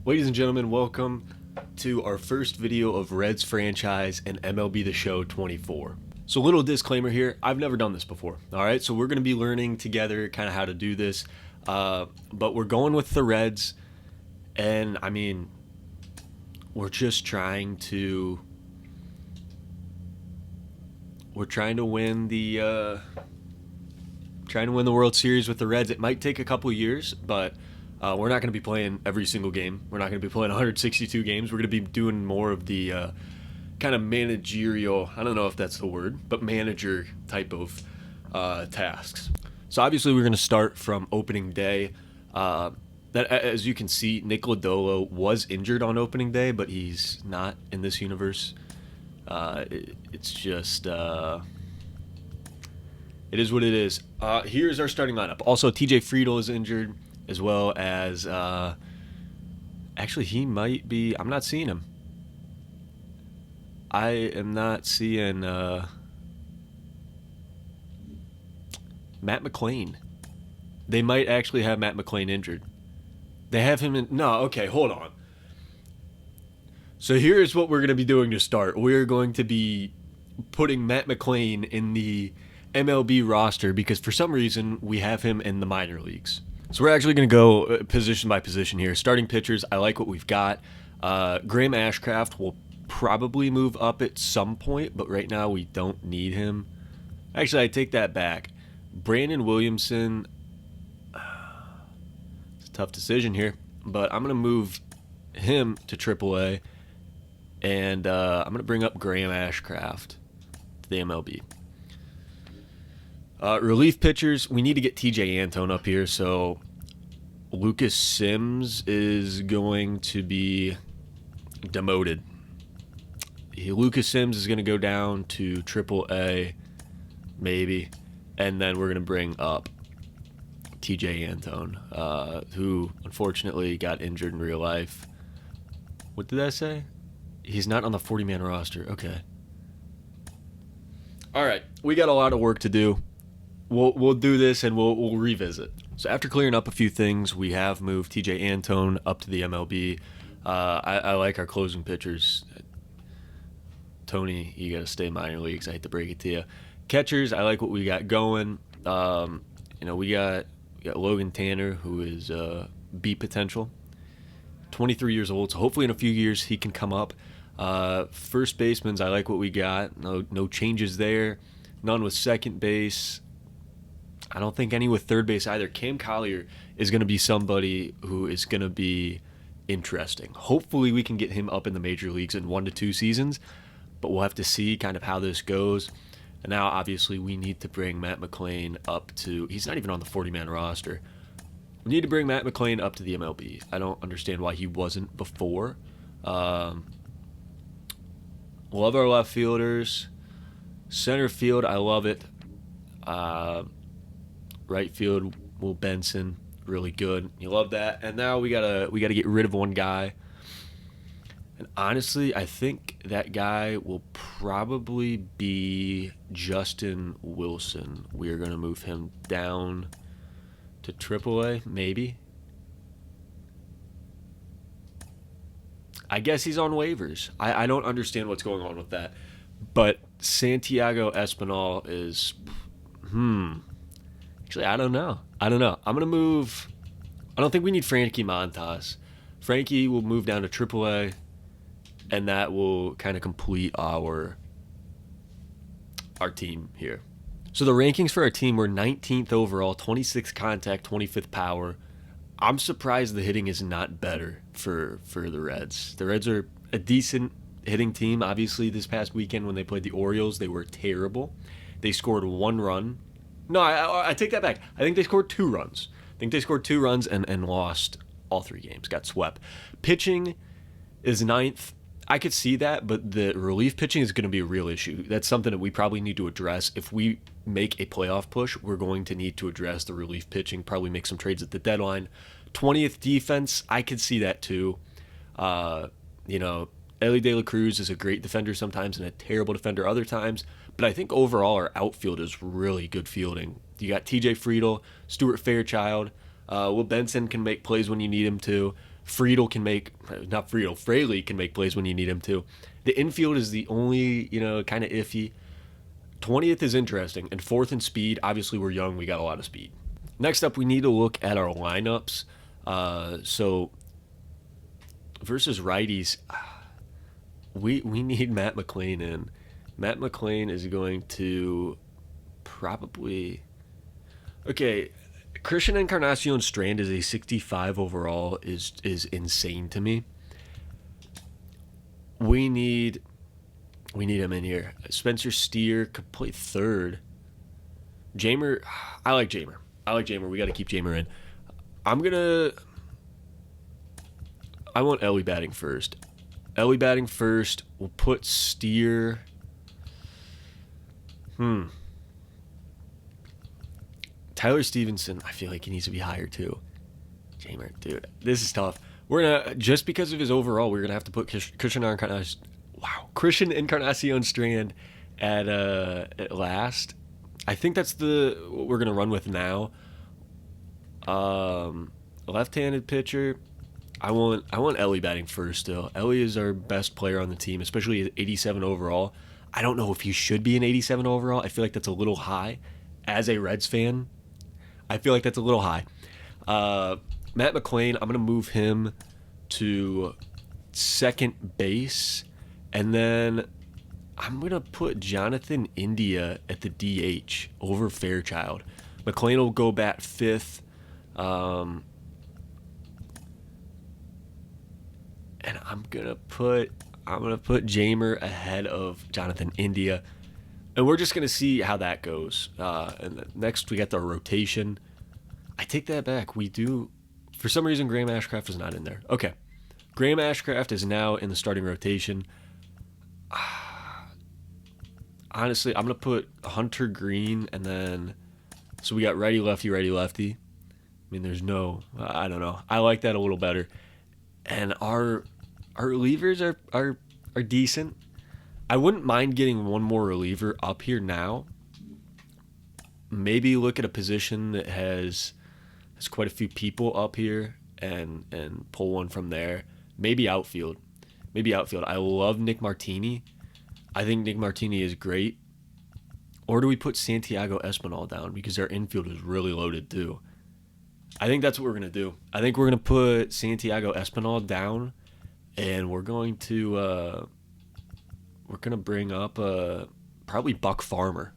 Ladies and gentlemen, welcome to our first video of Reds franchise and MLB The Show 24. So little disclaimer here, I've never done this before, alright? So we're going to be learning together kind of how to do this, but we're going with the Reds, and I mean, we're just trying to win the World Series with the Reds. It might take a couple years, but we're not going to be playing every single game. We're not going to be playing 162 games. We're going to be doing more of the kind of managerial, I don't know if that's the word, but manager type of tasks. So obviously we're going to start from opening day. As you can see, Nick Lodolo was injured on opening day, but he's not in this universe. It's just... it is what it is. Here's our starting lineup. Also, TJ Friedl is injured, as well as actually he might be. I'm not seeing him. I am not seeing Matt McClain. They might actually have Matt McClain injured. They have him in. No, okay, hold on. So here's what we're going to be doing to start. We're going to be putting Matt McClain in the MLB roster because for some reason we have him in the minor leagues. So we're actually going to go position by position here. Starting pitchers, I like what we've got. Graham Ashcraft will probably move up at some point, but right now we don't need him. Actually, I take that back. Brandon Williamson, it's a tough decision here, but I'm going to move him to AAA, and I'm going to bring up Graham Ashcraft to the MLB. Relief pitchers, we need to get TJ Antone up here, so Lucas Sims is going to be demoted. Lucas Sims is going to go down to AAA, maybe, and then we're going to bring up TJ Antone, who unfortunately got injured in real life. What did I say? He's not on the 40-man roster. Okay. All right, we got a lot of work to do. We'll do this and we'll revisit. So after clearing up a few things, we have moved TJ Antone up to the MLB. I like our closing pitchers. Tony, you got to stay minor leagues. I hate to break it to you. Catchers, I like what we got going. We got Logan Tanner, who is B potential. 23 years old, so hopefully in a few years he can come up. First basemen, I like what we got. No changes there. None with second base. I don't think any with third base either. Cam Collier is going to be somebody who is going to be interesting. Hopefully we can get him up in the major leagues in 1 to 2 seasons, but we'll have to see kind of how this goes. And now obviously we need to bring Matt McClain up to, he's not even on the 40-man roster. We need to bring Matt McClain up to the MLB. I don't understand why he wasn't before. Love our left fielders. Center field, I love it. Right field, Will Benson, really good. You love that. And now we gotta get rid of one guy. And honestly, I think that guy will probably be Justin Wilson. We are gonna move him down to AAA, maybe. I guess he's on waivers. I don't understand what's going on with that. But Santiago Espinal is, Actually, I don't know. I'm going to move. I don't think we need Frankie Montas. Frankie will move down to AAA, and that will kind of complete our team here. So the rankings for our team were 19th overall, 26th contact, 25th power. I'm surprised the hitting is not better for the Reds. The Reds are a decent hitting team. Obviously, this past weekend when they played the Orioles, they were terrible. They scored 1 run. No, I take that back. I think they scored 2 runs. And lost all 3 games. Got swept. Pitching is 9th. I could see that, but the relief pitching is going to be a real issue. That's something that we probably need to address. If we make a playoff push, we're going to need to address the relief pitching, probably make some trades at the deadline. 20th defense, I could see that too. Ellie De La Cruz is a great defender sometimes and a terrible defender other times, but I think overall our outfield is really good fielding. You got TJ Friedl, Stuart Fairchild, Will Benson can make plays when you need him to. Fraley can make plays when you need him to. The infield is the only, kind of iffy. 20th is interesting, and 4th in speed. Obviously, we're young. We got a lot of speed. Next up, we need to look at our lineups. So versus righties, we need Matt McLean in. Matt McLean is going to probably... Okay, Christian Encarnacion Strand is a 65 overall is insane to me. We need him in here. Spencer Steer could play third. Jamer, I like Jamer. We got to keep Jamer in. I want Ellie batting first. We'll put Steer. Tyler Stevenson, I feel like he needs to be higher too. Jamer, dude, this is tough. We're gonna, just because of his overall, we're gonna have to put Christian Encarnacion Strand at last. I think that's what we're gonna run with now. Left-handed pitcher. I want Ellie batting first still. Ellie is our best player on the team, especially at 87 overall. I don't know if he should be an 87 overall. I feel like that's a little high. As a Reds fan, I feel like that's a little high. Matt McLean, I'm going to move him to second base. And then I'm going to put Jonathan India at the DH over Fairchild. McLean will go bat fifth. And I'm gonna put Jamer ahead of Jonathan India, and we're just gonna see how that goes. And next we got the rotation. I take that back. We do, for some reason, Graham Ashcraft is not in there. Okay, Graham Ashcraft is now in the starting rotation. Honestly, I'm gonna put Hunter Green, and then so we got righty lefty. I mean, there's no, I don't know. I like that a little better. And our relievers are decent. I wouldn't mind getting one more reliever up here now. Maybe look at a position that has quite a few people up here and pull one from there. Maybe outfield. I love Nick Martini. I think Nick Martini is great. Or do we put Santiago Espinal down because our infield is really loaded too? I think that's what we're going to do. I think we're going to put Santiago Espinal down, and we're going to bring up probably Buck Farmer.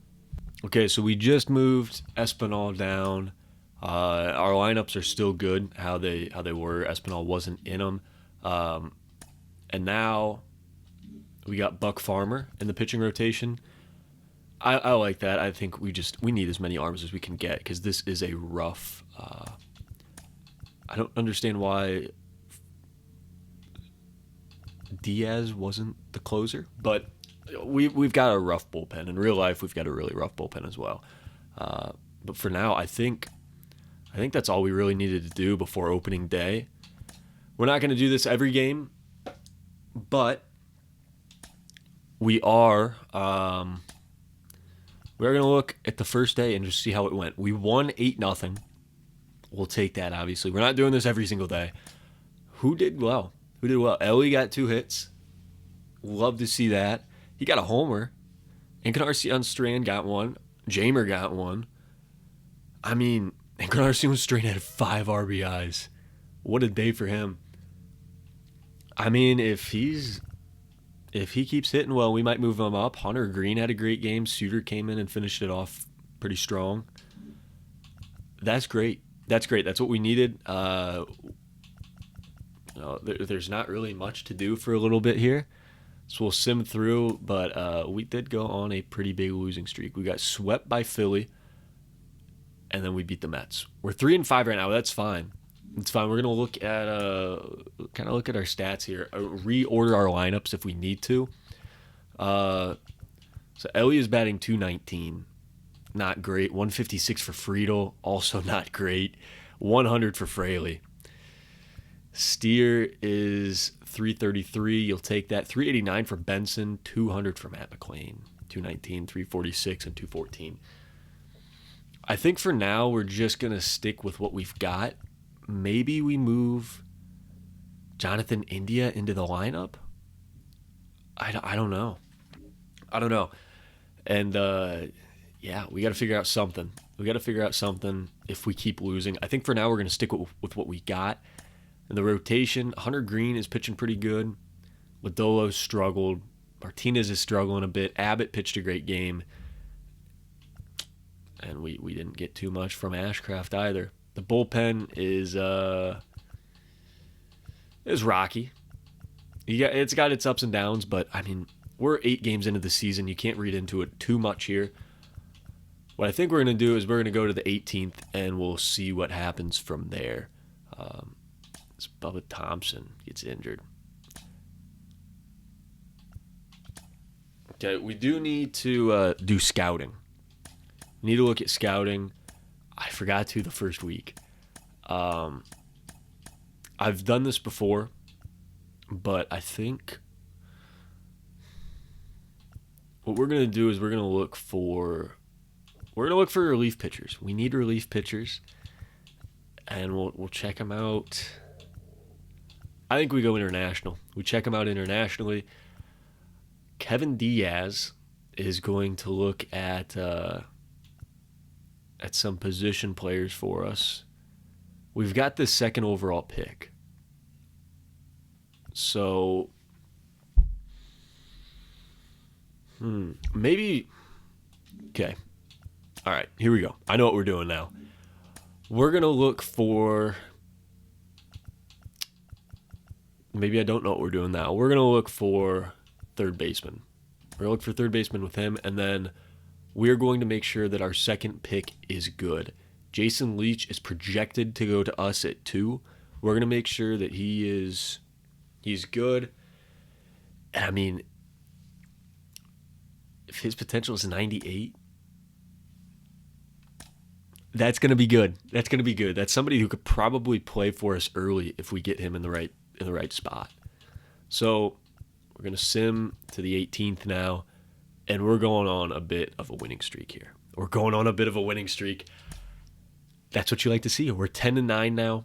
Okay, so we just moved Espinal down. Our lineups are still good how they were. Espinal wasn't in them. And now we got Buck Farmer in the pitching rotation. I like that. I think we need as many arms as we can get because this is a rough... I don't understand why Diaz wasn't the closer, but we've got a rough bullpen. In real life, we've got a really rough bullpen as well. But for now, I think that's all we really needed to do before opening day. We're not going to do this every game, but we are going to look at the first day and just see how it went. We won 8-0. We'll take that, obviously. We're not doing this every single day. Who did well? Ellie got 2 hits. Love to see that. He got a homer. Encarnacion Strand got 1. Jamer got 1. I mean, Encarnacion Strand had 5 RBIs. What a day for him. I mean, if he keeps hitting well, we might move him up. Hunter Green had a great game. Suter came in and finished it off pretty strong. That's great. That's what we needed. There's not really much to do for a little bit here. So we'll sim through, but we did go on a pretty big losing streak. We got swept by Philly, and then we beat the Mets. We're 3-5 right now. That's fine. It's fine. We're gonna look at look at our stats here. Reorder our lineups if we need to. So Ellie is batting .219. Not great. 156 for Friedel, also not great. 100 for Fraley. Steer is 333. You'll take that. 389 for Benson. 200 for Matt McLean. 219, 346, and 214. I think for now we're just gonna stick with what we've got. Maybe we move Jonathan India into the lineup? I don't know. I don't know. And yeah, we got to figure out something. We got to figure out something if we keep losing. I think for now we're going to stick with what we got. In the rotation, Hunter Green is pitching pretty good. Lodolo struggled. Martinez is struggling a bit. Abbott pitched a great game. And we didn't get too much from Ashcraft either. The bullpen is rocky. It's got its ups and downs, but I mean, we're 8 games into the season. You can't read into it too much here. What I think we're going to do is we're going to go to the 18th, and we'll see what happens from there. As Bubba Thompson gets injured. Okay, we do need to do scouting. We need to look at scouting. I forgot to the first week. I've done this before, but I think what we're going to do is we're going to look for relief pitchers. We need relief pitchers, and we'll check them out. I think we go international. We check them out internationally. Kevin Diaz is going to look at some position players for us. We've got the second overall pick. So maybe okay. All right, here we go. I know what we're doing now. We're going to look for maybe I don't know what we're doing now. We're going to look for third baseman. We're going to look for third baseman with him, and then we're going to make sure that our second pick is good. Jason Leach is projected to go to us at 2. We're going to make sure that he's good. And I mean, if his potential is 98, that's going to be good. That's going to be good. That's somebody who could probably play for us early if we get him in the right spot. So we're going to sim to the 18th now, and we're going on a bit of a winning streak here. We're going on a bit of a winning streak. That's what you like to see. We're 10-9 now.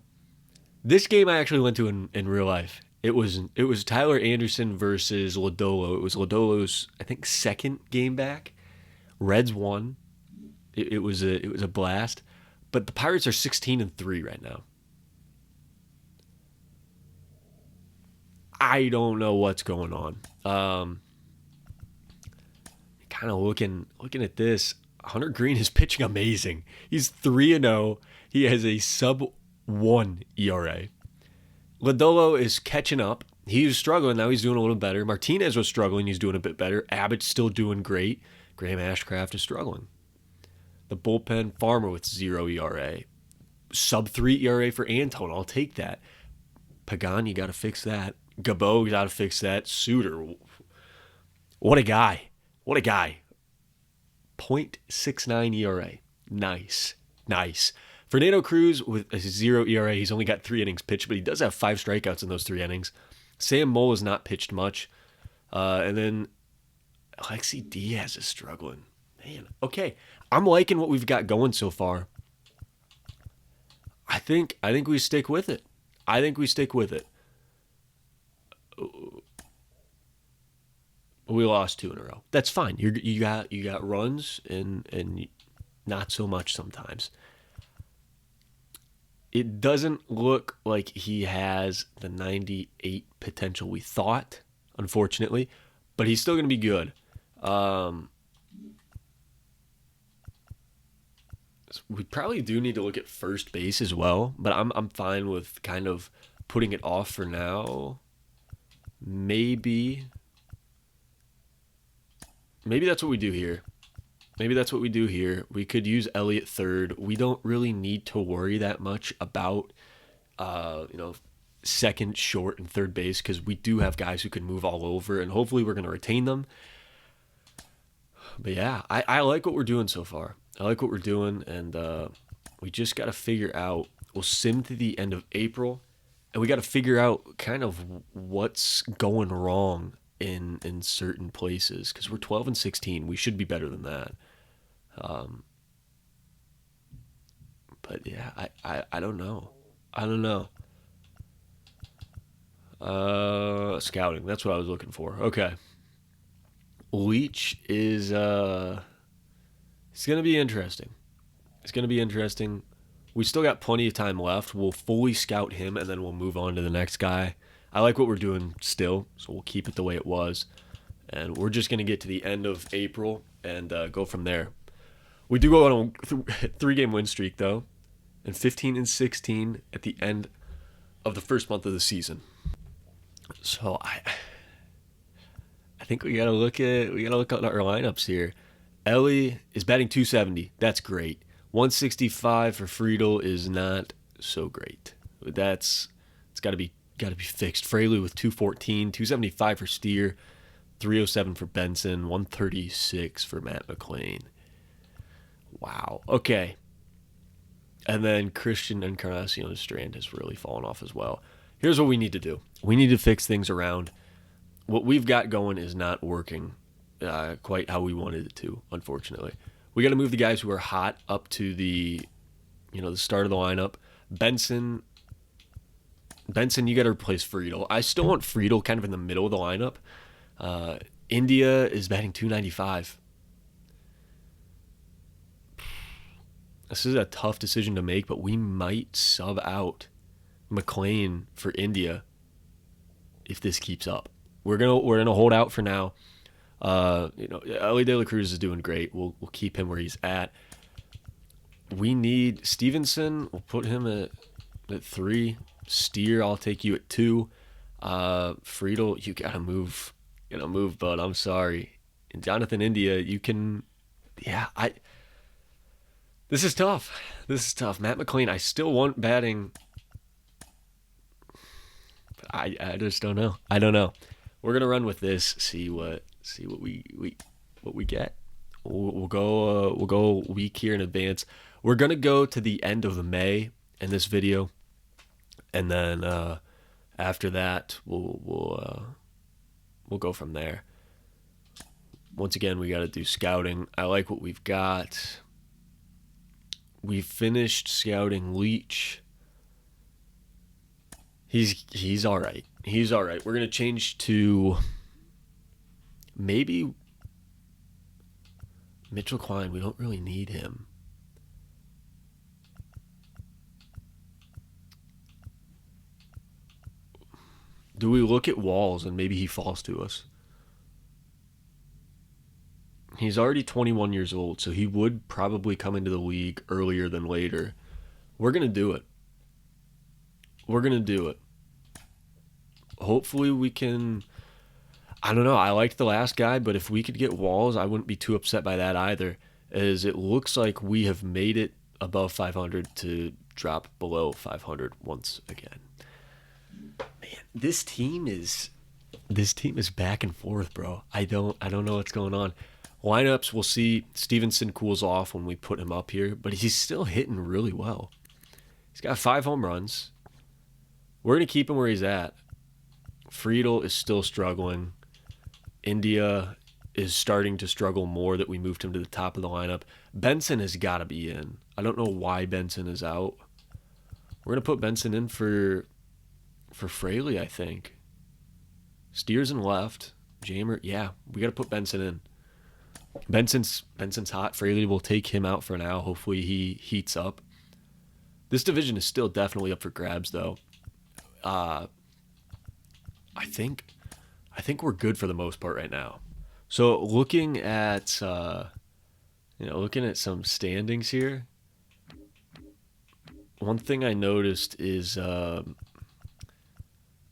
This game I actually went to in real life. It was Tyler Anderson versus Lodolo. It was Lodolo's, I think, second game back. Reds won. It was a blast. But the Pirates are 16-3 right now. I don't know what's going on. Kind of looking at this. Hunter Green is pitching amazing. He's 3-0. He has a sub-1 ERA. Lodolo is catching up. He was struggling. Now he's doing a little better. Martinez was struggling. He's doing a bit better. Abbott's still doing great. Graham Ashcraft is struggling. The bullpen, Farmer with 0 ERA. Sub-3 ERA for Antone. I'll take that. Pagan, you got to fix that. Gabo got to fix that. Suter. What a guy. What a guy. 0.69 ERA. Nice. Fernando Cruz with a 0 ERA. He's only got 3 innings pitched, but he does have 5 strikeouts in those 3 innings. Sam Moll has not pitched much. And then Alexi Diaz is struggling. Man, okay. I'm liking what we've got going so far. I think we stick with it. We lost 2 in a row. That's fine. You got runs and not so much sometimes. It doesn't look like he has the 98 potential we thought, unfortunately, but he's still going to be good. We probably do need to look at first base as well, but I'm fine with kind of putting it off for now. Maybe that's what we do here. We could use Elliott third. We don't really need to worry that much about, second, short, and third base because we do have guys who can move all over, and hopefully we're going to retain them. But yeah, I like what we're doing so far. I like what we're doing, and we just got to figure out. We'll sim to the end of April, and we got to figure out kind of what's going wrong in certain places because we're 12-16. We should be better than that. But yeah, I don't know. Scouting. That's what I was looking for. Okay. Leach is it's gonna be interesting. It's gonna be interesting. We still got plenty of time left. We'll fully scout him and then we'll move on to the next guy. I like what we're doing still, so we'll keep it the way it was. And we're just gonna get to the end of April and go from there. We do go on a 3-game win streak though, and 15-16 at the end of the first month of the season. So I think we gotta look at our lineups here. Ellie is batting 270. That's great. 165 for Friedel is not so great. It's gotta be fixed. Fraley with 214, 275 for Steer, 307 for Benson, 136 for Matt McLean. Wow. Okay. And then Christian Encarnacion Strand has really fallen off as well. Here's what we need to do. We need to fix things around. What we've got going is not working quite how we wanted it to, unfortunately. We got to move the guys who are hot up to the start of the lineup. Benson, you got to replace Friedel. I still want Friedel kind of in the middle of the lineup. India is batting 295. This is a tough decision to make, but we might sub out McLean for India if this keeps up. We're gonna hold out for now. Ellie De La Cruz is doing great. We'll keep him where he's at. We need Stevenson. We'll put him at 3. Steer, I'll take you at 2. Friedel, you gotta move. Bud. I'm sorry. And Jonathan India, you can. Yeah, This is tough. Matt McLean, I still want batting. I just don't know. I don't know. We're gonna run with this. See what we get. We'll go a week here in advance. We're gonna go to the end of May in this video, and then after that we'll go from there. Once again, we got to do scouting. I like what we've got. We finished scouting Leach. He's all right. We're gonna change to maybe Mitchell Klein. We don't really need him. Do we look at Walls and maybe he falls to us? He's already 21 years old, so he would probably come into the league earlier than later. We're going to do it. Hopefully we can... I don't know. I liked the last guy, but if we could get Walls, I wouldn't be too upset by that either, as it looks like we have made it above 500 to drop below 500 once again. Man, this team is back and forth, bro. I don't know what's going on. Lineups, we'll see. Stevenson cools off when we put him up here, but he's still hitting really well. He's got 5 home runs. We're going to keep him where he's at. Friedel is still struggling. India is starting to struggle more that we moved him to the top of the lineup. Benson has got to be in. I don't know why Benson is out. We're going to put Benson in for Fraley, I think. Steers in left. Jamer, yeah, we got to put Benson in. Benson's hot. Fraley will take him out for now. Hopefully he heats up. This division is still definitely up for grabs, though. I think we're good for the most part right now. So looking at some standings here, one thing I noticed is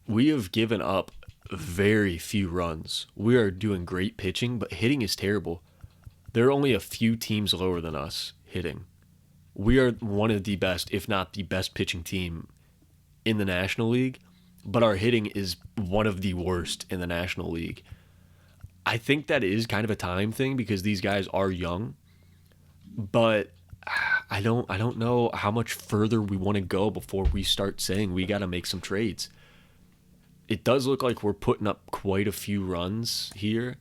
we have given up very few runs. We are doing great pitching, but hitting is terrible. There are only a few teams lower than us hitting. We are one of the best, if not the best pitching team in the National League, but our hitting is one of the worst in the National League. I think that is kind of a time thing because these guys are young, but I don't know how much further we want to go before we start saying we got to make some trades. It does look like we're putting up quite a few runs here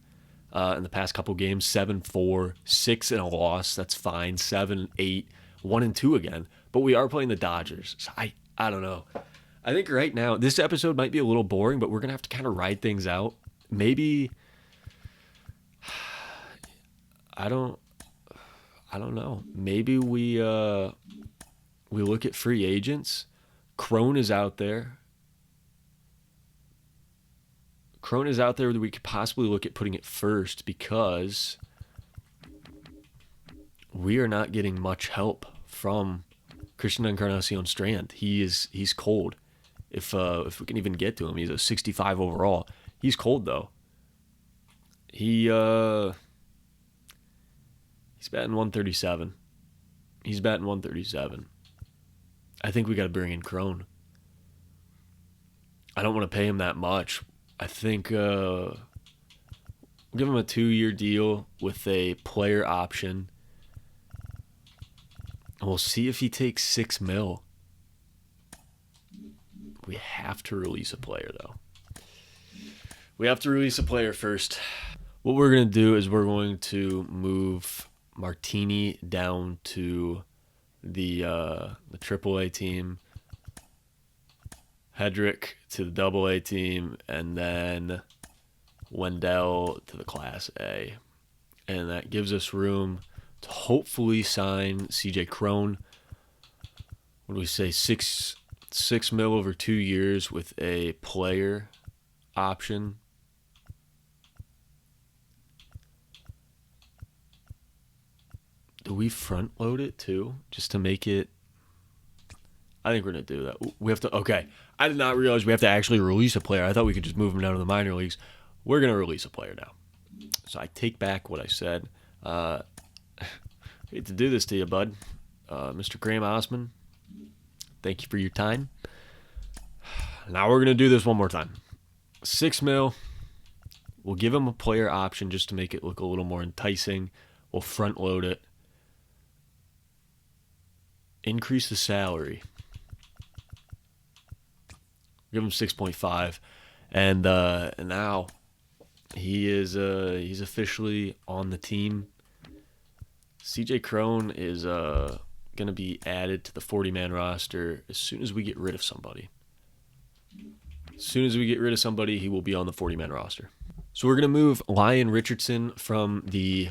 in the past couple games. 7-4, 6 and a loss. That's fine. 7-8, 1-2 again. But we are playing the Dodgers. So I don't know. I think right now this episode might be a little boring, but we're gonna have to kind of ride things out. Maybe I don't I don't know. Maybe we look at free agents. Crone is out there. Crone is out there that we could possibly look at putting it first because we are not getting much help from Christian Encarnacion Strand. He's cold. If we can even get to him, he's a 65 overall. He's cold though. He's batting 137. He's batting 137. I think we got to bring in Crone. I don't want to pay him that much. I think we'll give him a 2-year deal with a player option. And we'll see if he takes $6 million. We have to release a player, though. We have to release a player first. What we're going to do is we're going to move Martini down to the AAA team, Hedrick to the AA team, and then Wendell to the Class A. And that gives us room to hopefully sign CJ Crone. What do we say? $6 million over 2 years with a player option. Do we front load it too, just to make it? I think we're gonna do that. We have to. Okay, I did not realize we have to actually release a player. I thought we could just move him down to the minor leagues. We're gonna release a player now. So I take back what I said. Hate to do this to you, bud. Mr. Graham Osman, thank you for your time. Now we're gonna do this one more time. $6 million. We'll give him a player option just to make it look a little more enticing. We'll front load it. Increase the salary. Give him 6.5, and now he's officially on the team. CJ Crone is gonna be added to the 40-man roster as soon as we get rid of somebody. As soon as we get rid of somebody, he will be on the 40-man roster. So we're gonna move Lyon Richardson from the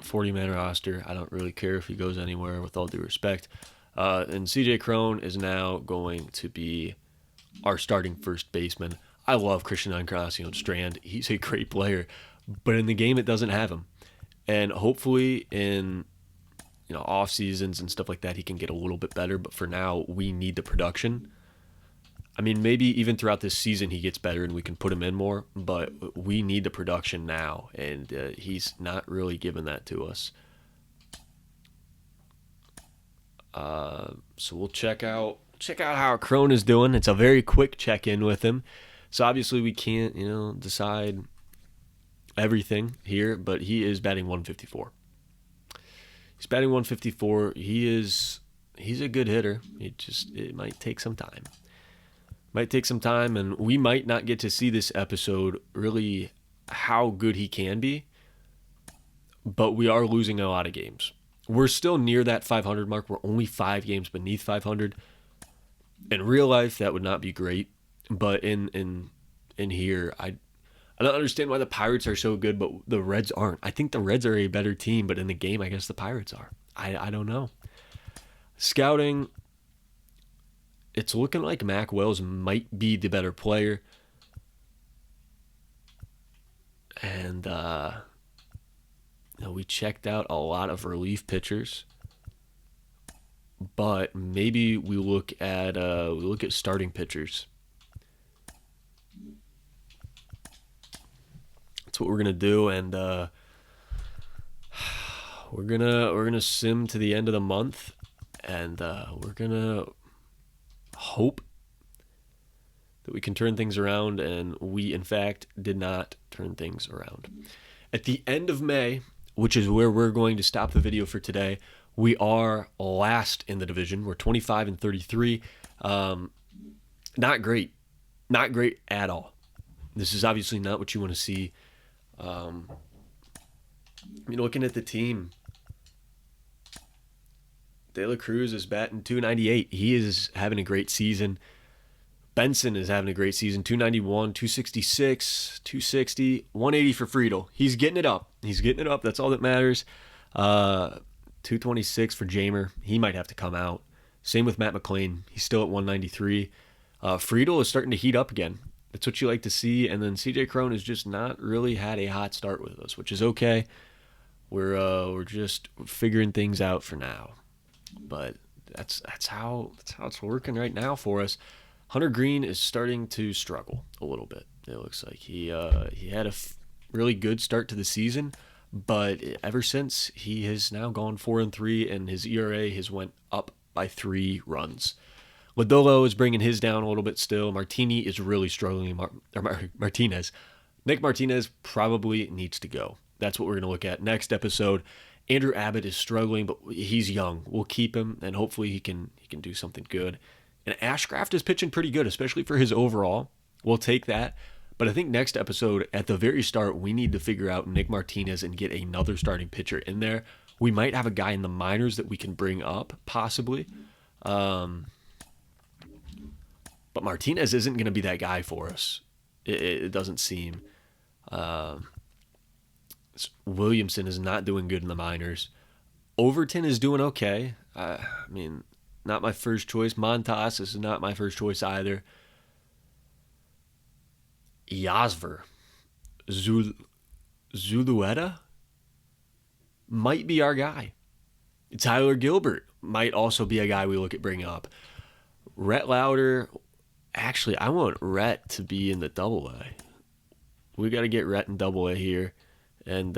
40-man roster. I don't really care if he goes anywhere, with all due respect. And CJ Crone is now going to be our starting first baseman. I love Christian Encarnacion Strand. He's a great player, but in the game it doesn't have him. And hopefully in off seasons and stuff like that, he can get a little bit better. But for now, we need the production. I mean, maybe even throughout this season he gets better and we can put him in more, but we need the production now, and he's not really giving that to us. So we'll check out how Crone is doing. It's a very quick check-in with him. So obviously we can't, decide everything here, but he is batting 154. He's batting 154. He's a good hitter. It might take some time. And we might not get to see this episode really how good he can be, but we are losing a lot of games. We're still near that 500 mark. We're only 5 games beneath 500. In real life, that would not be great, but in here, I don't understand why the Pirates are so good, but the Reds aren't. I think the Reds are a better team, but in the game, I guess the Pirates are. I don't know. Scouting, it's looking like Mac Wells might be the better player. And we checked out a lot of relief pitchers, but maybe we look at starting pitchers. That's what we're gonna do, and we're gonna sim to the end of the month, and we're gonna hope that we can turn things around, and we in fact did not turn things around. At the end of May, which is where we're going to stop the video for today, we are last in the division. We're 25-33. Not great at all. This is obviously not what you want to see. Looking at the team, De La Cruz is batting 298. He is having a great season. Benson is having a great season. 291, 266, 260, 180 for Friedel. He's getting it up. He's getting it up. That's all that matters. 226 for Jamer. He might have to come out. Same with Matt McClain. He's still at 193. Friedel is starting to heat up again. That's what you like to see. And then CJ Crone has just not really had a hot start with us, which is okay. We're just figuring things out for now. But that's how it's working right now for us. Hunter Green is starting to struggle a little bit. It looks like he had a really good start to the season, but ever since he has now gone 4-3, and his ERA has went up by 3 runs. Lodolo is bringing his down a little bit still. Martini is really struggling. Martinez. Nick Martinez probably needs to go. That's what we're going to look at next episode. Andrew Abbott is struggling, but he's young. We'll keep him, and hopefully he can do something good. And Ashcraft is pitching pretty good, especially for his overall. We'll take that. But I think next episode, at the very start, we need to figure out Nick Martinez and get another starting pitcher in there. We might have a guy in the minors that we can bring up, possibly. But Martinez isn't going to be that guy for us. It doesn't seem. Williamson is not doing good in the minors. Overton is doing okay. I mean, not my first choice. Montas is not my first choice either. Yasver. Zulueta might be our guy. Tyler Gilbert might also be a guy we look at bringing up. Rhett Lauder. Actually, I want Rhett to be in the Double-A. We got to get Rhett in Double-A here. And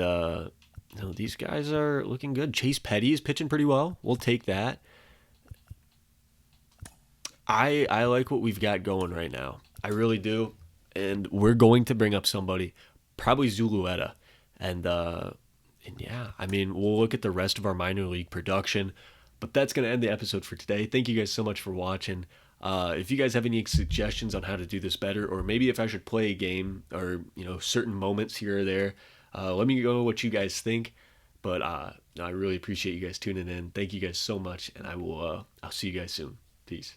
these guys are looking good. Chase Petty is pitching pretty well. We'll take that. I like what we've got going right now. I really do. And we're going to bring up somebody, probably Zulueta. And yeah, I mean, we'll look at the rest of our minor league production. But that's going to end the episode for today. Thank you guys so much for watching. If you guys have any suggestions on how to do this better, or maybe if I should play a game or, certain moments here or there, let me know what you guys think. But I really appreciate you guys tuning in. Thank you guys so much. And I'll see you guys soon. Peace.